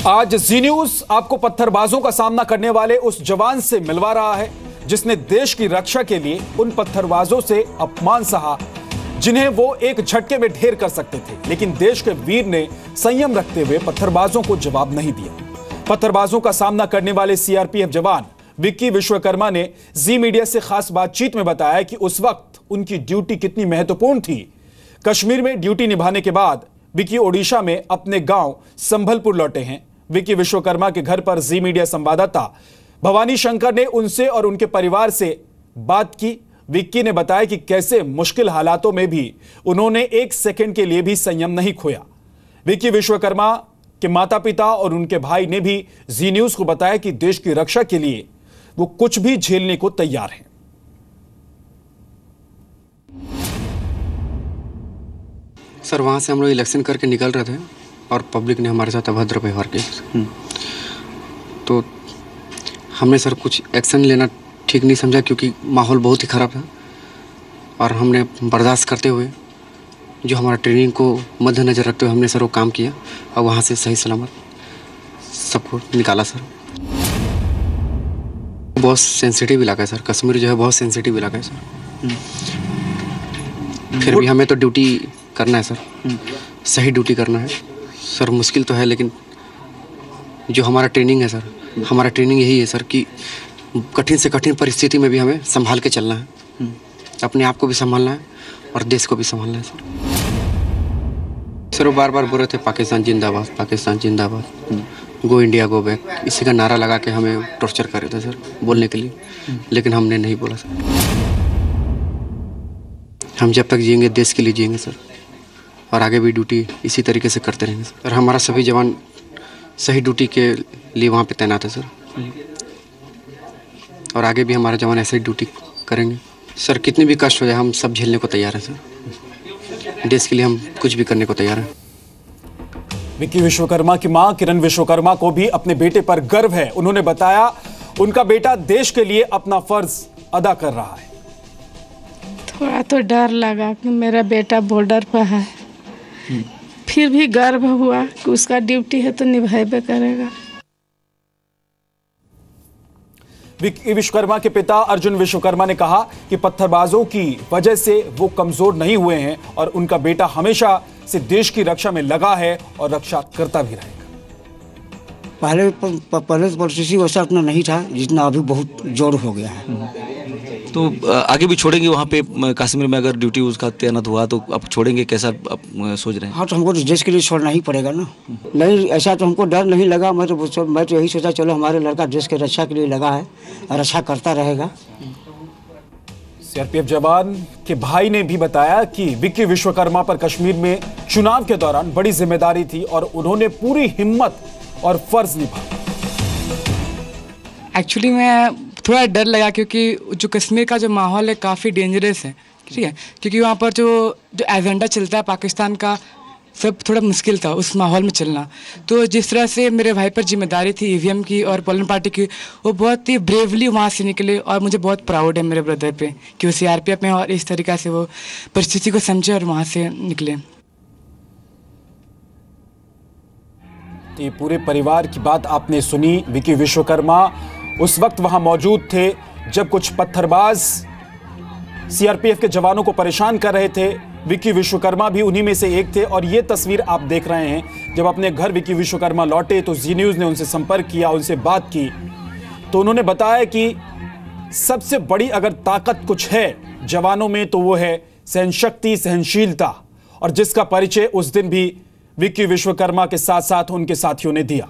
आज जी न्यूज आपको पत्थरबाजों का सामना करने वाले उस जवान से मिलवा रहा है जिसने देश की रक्षा के लिए उन पत्थरबाजों से अपमान सहा जिन्हें वो एक झटके में ढेर कर सकते थे, लेकिन देश के वीर ने संयम रखते हुए पत्थरबाजों को जवाब नहीं दिया। पत्थरबाजों का सामना करने वाले सीआरपीएफ जवान विक्की विश्वकर्मा ने जी मीडिया से खास बातचीत में बताया कि उस वक्त उनकी ड्यूटी कितनी महत्वपूर्ण थी। कश्मीर में ड्यूटी निभाने के बाद विक्की ओडिशा में अपने गांव संभलपुर लौटे हैं। विक्की विश्वकर्मा के घर पर जी मीडिया संवाददाता भवानी शंकर ने उनसे और उनके परिवार से बात की। विक्की ने बताया कि कैसे मुश्किल हालातों में भी उन्होंने एक सेकंड के लिए भी संयम नहीं खोया। विक्की विश्वकर्मा के माता पिता और उनके भाई ने भी जी न्यूज को बताया कि देश की रक्षा के लिए वो कुछ भी झेलने को तैयार हैं। सर वहाँ से हम लोग इलेक्शन करके निकल रहे थे और पब्लिक ने हमारे साथ अभद्र व्यवहार किया, तो हमने सर कुछ एक्शन लेना ठीक नहीं समझा क्योंकि माहौल बहुत ही ख़राब था और हमने बर्दाश्त करते हुए जो हमारा ट्रेनिंग को मद्देनज़र रखते हुए हमने सर वो काम किया और वहाँ से सही सलामत सबको निकाला। सर बहुत सेंसिटिव इलाका है सर, कश्मीर जो है बहुत सेंसिटिव इलाका है सर। फिर भी हमें तो ड्यूटी करना है सर, सही ड्यूटी करना है सर। मुश्किल तो है लेकिन जो हमारा ट्रेनिंग है सर, हमारा ट्रेनिंग यही है सर कि कठिन से कठिन परिस्थिति में भी हमें संभाल के चलना है, अपने आप को भी संभालना है और देश को भी संभालना है सर। सर वो बार बार बोल रहे थे पाकिस्तान जिंदाबाद, पाकिस्तान जिंदाबाद, गो इंडिया गो बैक, इसी का नारा लगा के हमें टॉर्चर कर रहे थे सर बोलने के लिए, लेकिन हमने नहीं बोला सर। हम जब तक जिएंगे देश के लिए जिएंगे सर और आगे भी ड्यूटी इसी तरीके से करते रहेंगे सर। हमारा सभी जवान सही ड्यूटी के लिए वहाँ पे तैनात है सर और आगे भी हमारे जवान ऐसे ही ड्यूटी करेंगे सर। कितने भी कष्ट हो जाए हम सब झेलने को तैयार हैं सर, देश के लिए हम कुछ भी करने को तैयार हैं। विक्की विश्वकर्मा की मां किरण विश्वकर्मा को भी अपने बेटे पर गर्व है। उन्होंने बताया उनका बेटा देश के लिए अपना फर्ज अदा कर रहा है। थोड़ा तो डर लगा कि मेरा बेटा बॉर्डर पर है, फिर भी गर्व हुआ कि उसका ड्यूटी है तो निभाएबे करेगा। विक्की विश्वकर्मा के पिता अर्जुन विश्वकर्मा ने कहा कि पत्थरबाजों की वजह से वो कमजोर नहीं हुए हैं और उनका बेटा हमेशा से देश की रक्षा में लगा है और रक्षा करता भी रहेगा। पहले परिस्थिति वैसा उतना नहीं था जितना अभी बहुत जोर हो गया है। तो आगे भी छोड़ेंगे वहाँ पे कश्मीर में अगर ड्यूटी उसका तैनात हुआ तो आप छोड़ेंगे, कैसा आप सोच रहे हैं? हाँ तो हमको तो देश के लिए छोड़ना ही पड़ेगा ना। नहीं ऐसा तो हमको डर नहीं लगा, मैं तो यही सोचा चलो हमारे लड़का देश की रक्षा के लिए लगा है और रक्षा करता रहेगा। सीआरपीएफ जवान के भाई ने भी बताया कि विक्की विश्वकर्मा पर कश्मीर में चुनाव के दौरान बड़ी जिम्मेदारी थी और उन्होंने पूरी हिम्मत और फर्ज निभाया। एक्चुअली मैं थोड़ा डर लगा क्योंकि जो कश्मीर का जो माहौल है काफ़ी डेंजरस है, ठीक है, क्योंकि वहाँ पर जो एजेंडा चलता है पाकिस्तान का, सब थोड़ा मुश्किल था उस माहौल में चलना। तो जिस तरह से मेरे भाई पर जिम्मेदारी थी ईवीएम की और पोलिंग पार्टी की, वो बहुत ही ब्रेवली वहाँ से निकले और मुझे बहुत प्राउड है मेरे ब्रदर पे कि वो सीआरपीएफ में और इस तरीक़े से वो परिस्थिति को समझे और वहाँ से निकले। तो ये पूरे परिवार की बात आपने सुनी। विक्की विश्वकर्मा उस वक्त वहां मौजूद थे जब कुछ पत्थरबाज सीआरपीएफ के जवानों को परेशान कर रहे थे। विक्की विश्वकर्मा भी उन्हीं में से एक थे और ये तस्वीर आप देख रहे हैं। जब अपने घर विक्की विश्वकर्मा लौटे तो जी न्यूज ने उनसे संपर्क किया, उनसे बात की, तो उन्होंने बताया कि सबसे बड़ी अगर ताकत कुछ है जवानों में तो वो है सहनशक्ति, सहनशीलता, और जिसका परिचय उस दिन भी विक्की विश्वकर्मा के साथ साथ उनके साथियों ने दिया।